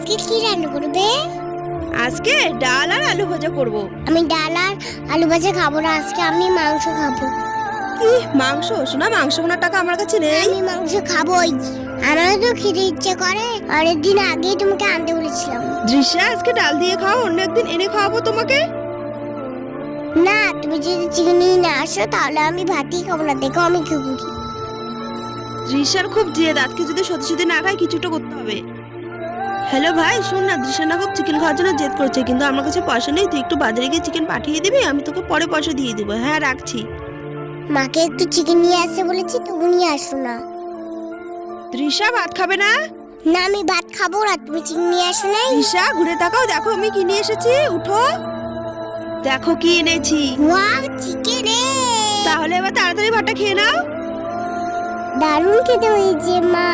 আজকে কি রান্না করবে? আজকে ডাল আর আলু ভাজা করব। আমি ডাল আর আলু ভাজা খাবো না, আজকে আমি মাংস খাবো। কি মাংস? শোনা, মাংস কেনার টাকা আমার কাছে নেই। আমি মাংস খাবোই। আমারও তো খেতে ইচ্ছে করে, অনেকদিন আগেই তোমাকে আনতে বলেছিলাম। দৃশ্যা, আজকে ডাল দিয়ে খাও, অন্য একদিন এনে খাওয়াবো তোমাকে। না, তুমি যদি চিকেন নিয়ে না আসো তাহলে আমি ভাতই খাবো না, দেখো আমি কি করি। দৃশ্যার খুব জেদ, আজকে যদি সত্যি সত্যি না খাই কিছুটা করতে হবে। হ্যালো ভাই, শোন না, দৃশ্যা না খুব চিকেন খাওয়ার জন্য জেদ করছে, কিন্তু আমার কাছে পয়সা নেই। তুই একটু বাজারে গিয়ে চিকেন পাঠিয়ে দিবি, আমি তোকে পরে পয়সা দিয়ে দিব। হ্যাঁ, রাখছি। মাকে একটু চিকেন নিয়ে আসতে বলেছি, তুমি নিয়ে আসো না। দৃশ্যা, ভাত খাবে না? না, আমি ভাত খাবো না, তুমি চিকেন নিয়ে আসো নাই। দৃশ্যা, ঘুরে তাকাও, দেখো আমি কি নিয়ে এসেছি। উঠো, দেখো কি এনেছি। Wow, chicken! তাহলে এবার তাড়াতাড়ি ভাতটা খেয়ে নাও। দারুণ খেতে হয়েছে মা।